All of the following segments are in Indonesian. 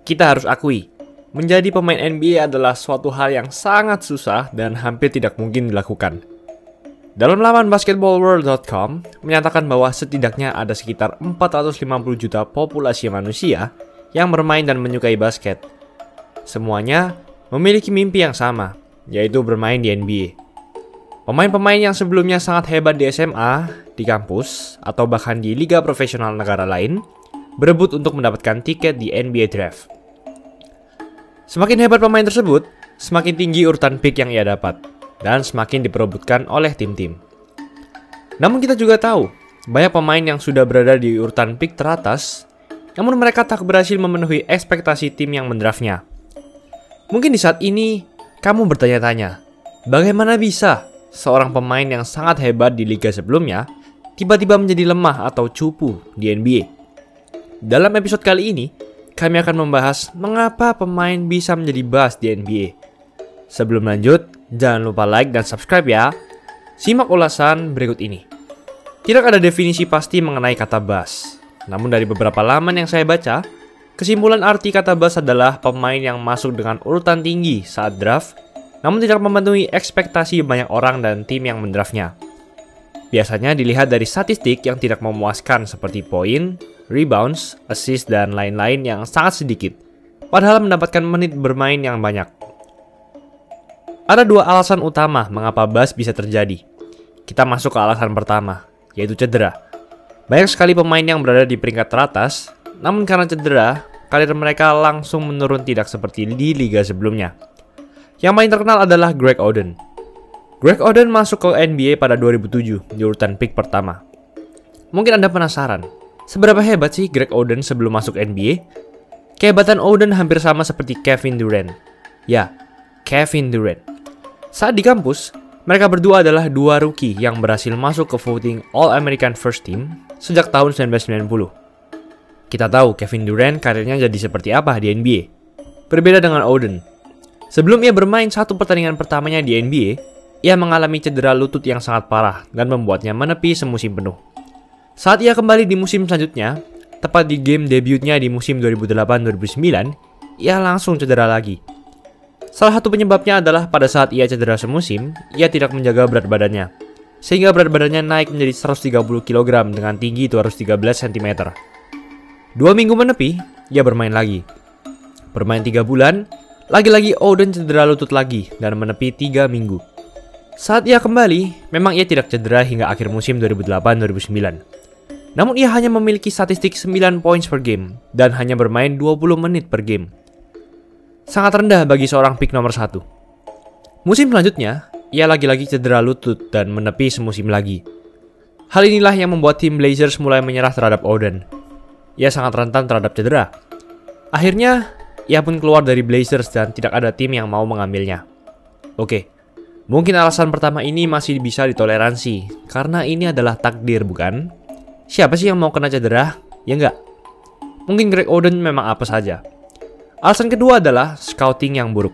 Kita harus akui, menjadi pemain NBA adalah suatu hal yang sangat susah dan hampir tidak mungkin dilakukan. Dalam laman basketballworld.com menyatakan bahwa setidaknya ada sekitar 450 juta populasi manusia yang bermain dan menyukai basket. Semuanya memiliki mimpi yang sama, yaitu bermain di NBA. Pemain-pemain yang sebelumnya sangat hebat di SMA, di kampus, atau bahkan di liga profesional negara lain, berebut untuk mendapatkan tiket di NBA Draft. Semakin hebat pemain tersebut, semakin tinggi urutan pick yang ia dapat, dan semakin diperebutkan oleh tim-tim. Namun kita juga tahu, banyak pemain yang sudah berada di urutan pick teratas, namun mereka tak berhasil memenuhi ekspektasi tim yang mendraftnya. Mungkin di saat ini, kamu bertanya-tanya, bagaimana bisa seorang pemain yang sangat hebat di liga sebelumnya, tiba-tiba menjadi lemah atau cupu di NBA? Dalam episode kali ini, kami akan membahas mengapa pemain bisa menjadi bust di NBA. Sebelum lanjut, jangan lupa like dan subscribe ya. Simak ulasan berikut ini. Tidak ada definisi pasti mengenai kata bust. Namun dari beberapa laman yang saya baca, kesimpulan arti kata bust adalah pemain yang masuk dengan urutan tinggi saat draft, namun tidak memenuhi ekspektasi banyak orang dan tim yang mendraftnya. Biasanya dilihat dari statistik yang tidak memuaskan seperti poin, rebounds, assist, dan lain-lain yang sangat sedikit, padahal mendapatkan menit bermain yang banyak. Ada dua alasan utama mengapa bust bisa terjadi. Kita masuk ke alasan pertama, yaitu cedera. Banyak sekali pemain yang berada di peringkat teratas, namun karena cedera, karir mereka langsung menurun tidak seperti di liga sebelumnya. Yang paling terkenal adalah Greg Oden. Greg Oden masuk ke NBA pada 2007 di urutan pick pertama. Mungkin Anda penasaran, seberapa hebat sih Greg Oden sebelum masuk NBA? Kehebatan Oden hampir sama seperti Kevin Durant. Ya, Kevin Durant. Saat di kampus, mereka berdua adalah dua rookie yang berhasil masuk ke voting All-American First Team sejak tahun 1990. Kita tahu Kevin Durant karirnya jadi seperti apa di NBA. Berbeda dengan Oden. Sebelum ia bermain satu pertandingan pertamanya di NBA, ia mengalami cedera lutut yang sangat parah dan membuatnya menepi semusim penuh. Saat ia kembali di musim selanjutnya, tepat di game debutnya di musim 2008-2009, ia langsung cedera lagi. Salah satu penyebabnya adalah pada saat ia cedera semusim, ia tidak menjaga berat badannya, sehingga berat badannya naik menjadi 130 kg dengan tinggi 213 cm. 2 minggu menepi, ia bermain lagi. Bermain 3 bulan, lagi-lagi Oden cedera lutut lagi dan menepi 3 minggu. Saat ia kembali, memang ia tidak cedera hingga akhir musim 2008-2009. Namun ia hanya memiliki statistik 9 points per game dan hanya bermain 20 menit per game. Sangat rendah bagi seorang pick nomor 1. Musim selanjutnya, ia lagi-lagi cedera lutut dan menepi semusim lagi. Hal inilah yang membuat tim Blazers mulai menyerah terhadap Oden. Ia sangat rentan terhadap cedera. Akhirnya, ia pun keluar dari Blazers dan tidak ada tim yang mau mengambilnya. Oke, mungkin alasan pertama ini masih bisa ditoleransi, karena ini adalah takdir, bukan? Siapa sih yang mau kena cedera? Ya enggak. Mungkin Greg Oden memang apa saja. Alasan kedua adalah scouting yang buruk.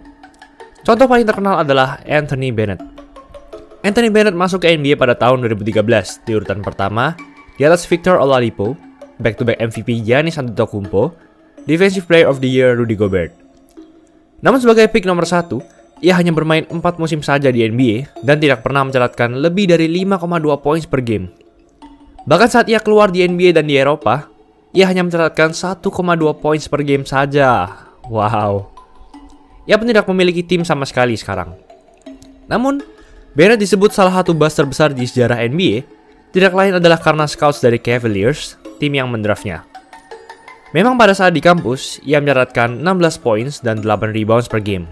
Contoh paling terkenal adalah Anthony Bennett. Anthony Bennett masuk ke NBA pada tahun 2013 di urutan pertama, di atas Victor Oladipo, back-to-back MVP Giannis Antetokounmpo, Defensive Player of the Year Rudy Gobert. Namun sebagai pick nomor 1, ia hanya bermain 4 musim saja di NBA dan tidak pernah mencatatkan lebih dari 5,2 points per game. Bahkan saat ia keluar di NBA dan di Eropa, ia hanya mencatatkan 1,2 points per game saja. Wow. Ia pun tidak memiliki tim sama sekali sekarang. Namun, Bennett disebut salah satu bust terbesar di sejarah NBA, tidak lain adalah karena scouts dari Cavaliers, tim yang mendraftnya. Memang pada saat di kampus, ia mencatatkan 16 points dan 8 rebounds per game.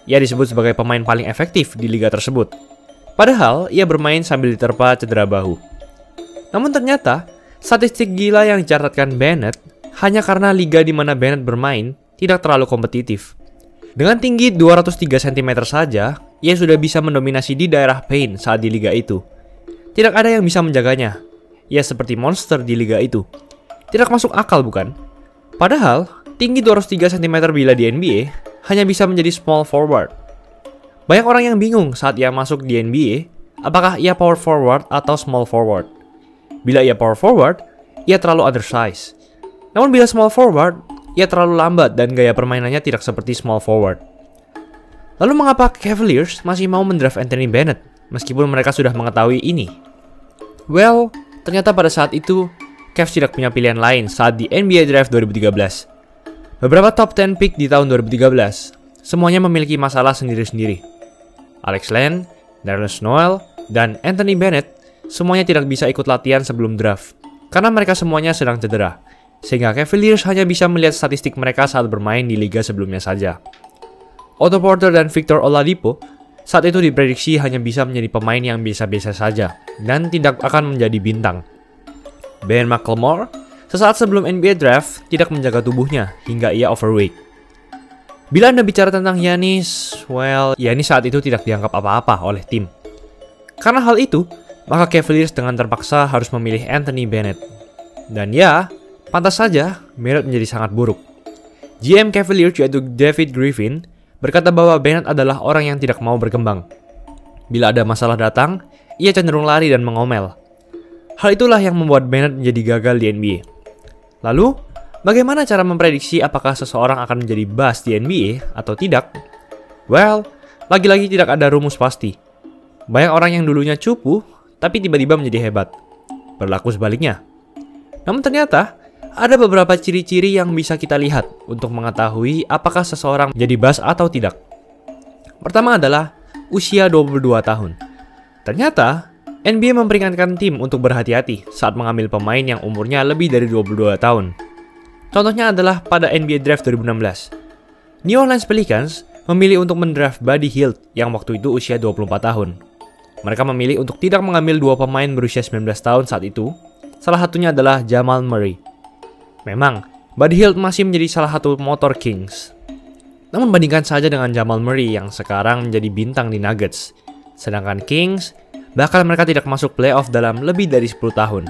Ia disebut sebagai pemain paling efektif di liga tersebut. Padahal, ia bermain sambil diterpa cedera bahu. Namun ternyata, statistik gila yang dicatatkan Bennett hanya karena liga di mana Bennett bermain tidak terlalu kompetitif. Dengan tinggi 203 cm saja, ia sudah bisa mendominasi di daerah paint saat di liga itu. Tidak ada yang bisa menjaganya. Ia seperti monster di liga itu. Tidak masuk akal, bukan? Padahal, tinggi 203 cm bila di NBA hanya bisa menjadi small forward. Banyak orang yang bingung saat ia masuk di NBA, apakah ia power forward atau small forward. Bila ia power forward, ia terlalu undersized. Namun bila small forward, ia terlalu lambat dan gaya permainannya tidak seperti small forward. Lalu mengapa Cavaliers masih mau mendraft Anthony Bennett meskipun mereka sudah mengetahui ini? Well, ternyata pada saat itu Cavs tidak punya pilihan lain saat di NBA Draft 2013. Beberapa top 10 pick di tahun 2013 semuanya memiliki masalah sendiri-sendiri. Alex Len, Nerlens Noel, dan Anthony Bennett semuanya tidak bisa ikut latihan sebelum draft karena mereka semuanya sedang cedera, sehingga Cavaliers hanya bisa melihat statistik mereka saat bermain di liga sebelumnya saja. Otto Porter dan Victor Oladipo saat itu diprediksi hanya bisa menjadi pemain yang biasa-biasa saja dan tidak akan menjadi bintang. Ben McLemore sesaat sebelum NBA Draft tidak menjaga tubuhnya hingga ia overweight. Bila Anda bicara tentang Giannis, well, Giannis saat itu tidak dianggap apa-apa oleh tim. Karena hal itu, maka Cavaliers dengan terpaksa harus memilih Anthony Bennett. Dan ya, pantas saja, Bennett menjadi sangat buruk. GM Cavaliers yaitu David Griffin berkata bahwa Bennett adalah orang yang tidak mau berkembang. Bila ada masalah datang, ia cenderung lari dan mengomel. Hal itulah yang membuat Bennett menjadi gagal di NBA. Lalu, bagaimana cara memprediksi apakah seseorang akan menjadi bust di NBA atau tidak? Well, lagi-lagi tidak ada rumus pasti. Banyak orang yang dulunya cupu, tapi tiba-tiba menjadi hebat. Berlaku sebaliknya. Namun ternyata, ada beberapa ciri-ciri yang bisa kita lihat untuk mengetahui apakah seseorang menjadi bust atau tidak. Pertama adalah usia 22 tahun. Ternyata, NBA memperingatkan tim untuk berhati-hati saat mengambil pemain yang umurnya lebih dari 22 tahun. Contohnya adalah pada NBA Draft 2016. New Orleans Pelicans memilih untuk mendraft Buddy Hield yang waktu itu usia 24 tahun. Mereka memilih untuk tidak mengambil dua pemain berusia 19 tahun saat itu. Salah satunya adalah Jamal Murray. Memang, Buddy Hield masih menjadi salah satu motor Kings. Namun bandingkan saja dengan Jamal Murray yang sekarang menjadi bintang di Nuggets. Sedangkan Kings, bahkan mereka tidak masuk playoff dalam lebih dari 10 tahun.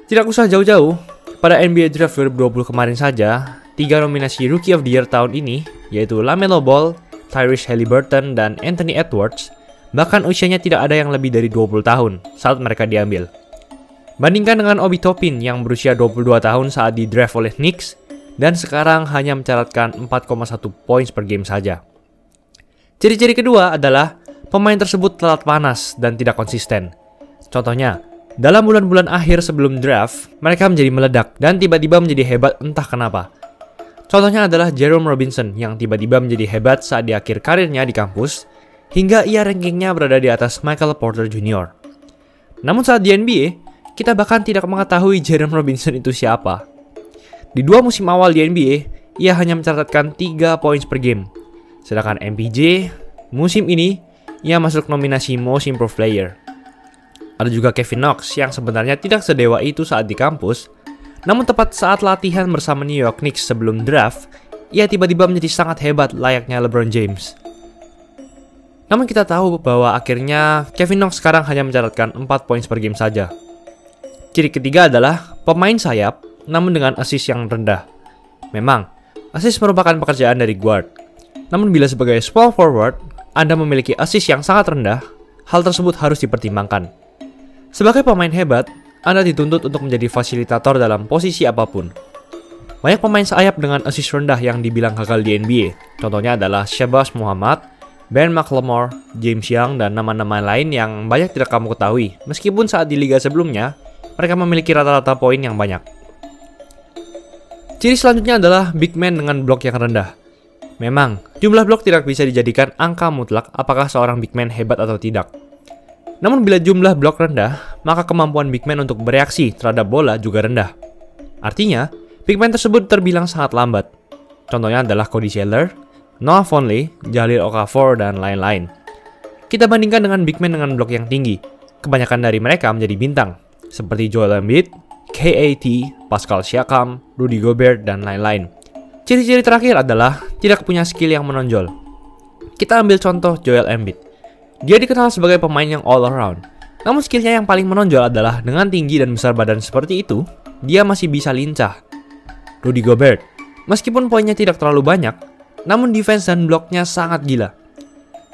Tidak usah jauh-jauh, pada NBA Draft 2020 kemarin saja, 3 nominasi Rookie of the Year tahun ini, yaitu LaMelo Ball, Tyrese Haliburton, dan Anthony Edwards, bahkan usianya tidak ada yang lebih dari 20 tahun saat mereka diambil. Bandingkan dengan Obi Toppin yang berusia 22 tahun saat di draft oleh Knicks, dan sekarang hanya mencatatkan 4,1 points per game saja. Ciri-ciri kedua adalah pemain tersebut telat panas dan tidak konsisten. Contohnya, dalam bulan-bulan akhir sebelum draft, mereka menjadi meledak dan tiba-tiba menjadi hebat entah kenapa. Contohnya adalah Jerome Robinson yang tiba-tiba menjadi hebat saat di akhir karirnya di kampus, hingga ia rankingnya berada di atas Michael Porter Jr. Namun saat di NBA, kita bahkan tidak mengetahui Jerome Robinson itu siapa. Di 2 musim awal di NBA, ia hanya mencatatkan 3 points per game. Sedangkan MPJ, musim ini, ia masuk nominasi Most Improved Player. Ada juga Kevin Knox yang sebenarnya tidak sedewa itu saat di kampus, namun tepat saat latihan bersama New York Knicks sebelum draft, ia tiba-tiba menjadi sangat hebat layaknya LeBron James. Namun kita tahu bahwa akhirnya Kevin Knox sekarang hanya mencatatkan 4 points per game saja. Ciri ketiga adalah pemain sayap namun dengan assist yang rendah. Memang, assist merupakan pekerjaan dari guard. Namun bila sebagai small forward, Anda memiliki assist yang sangat rendah, hal tersebut harus dipertimbangkan. Sebagai pemain hebat, Anda dituntut untuk menjadi fasilitator dalam posisi apapun. Banyak pemain sayap dengan assist rendah yang dibilang gagal di NBA. Contohnya adalah Shabazz Muhammad, Ben McLemore, James Young, dan nama-nama lain yang banyak tidak kamu ketahui. Meskipun saat di liga sebelumnya, mereka memiliki rata-rata poin yang banyak. Ciri selanjutnya adalah big man dengan blok yang rendah. Memang, jumlah blok tidak bisa dijadikan angka mutlak apakah seorang big man hebat atau tidak. Namun bila jumlah blok rendah, maka kemampuan big man untuk bereaksi terhadap bola juga rendah. Artinya, big man tersebut terbilang sangat lambat. Contohnya adalah Cody Zeller, Noah Vonleh, Jahlil Okafor, dan lain-lain. Kita bandingkan dengan big man dengan blok yang tinggi. Kebanyakan dari mereka menjadi bintang, seperti Joel Embiid, KAT, Pascal Siakam, Rudy Gobert, dan lain-lain. Ciri-ciri terakhir adalah tidak punya skill yang menonjol. Kita ambil contoh Joel Embiid. Dia dikenal sebagai pemain yang all around. Namun skillnya yang paling menonjol adalah dengan tinggi dan besar badan seperti itu, dia masih bisa lincah. Rudy Gobert, meskipun poinnya tidak terlalu banyak, namun defense dan bloknya sangat gila.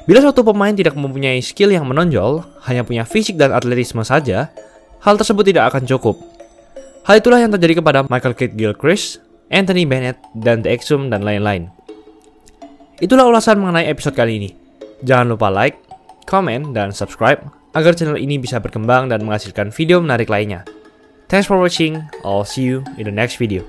Bila suatu pemain tidak mempunyai skill yang menonjol, hanya punya fisik dan atletisme saja, hal tersebut tidak akan cukup. Hal itulah yang terjadi kepada Michael Kidd-Gilchrist, Anthony Bennett, Dante Exum, dan lain-lain. Itulah ulasan mengenai episode kali ini. Jangan lupa like, comment, dan subscribe agar channel ini bisa berkembang dan menghasilkan video menarik lainnya. Thanks for watching. I'll see you in the next video.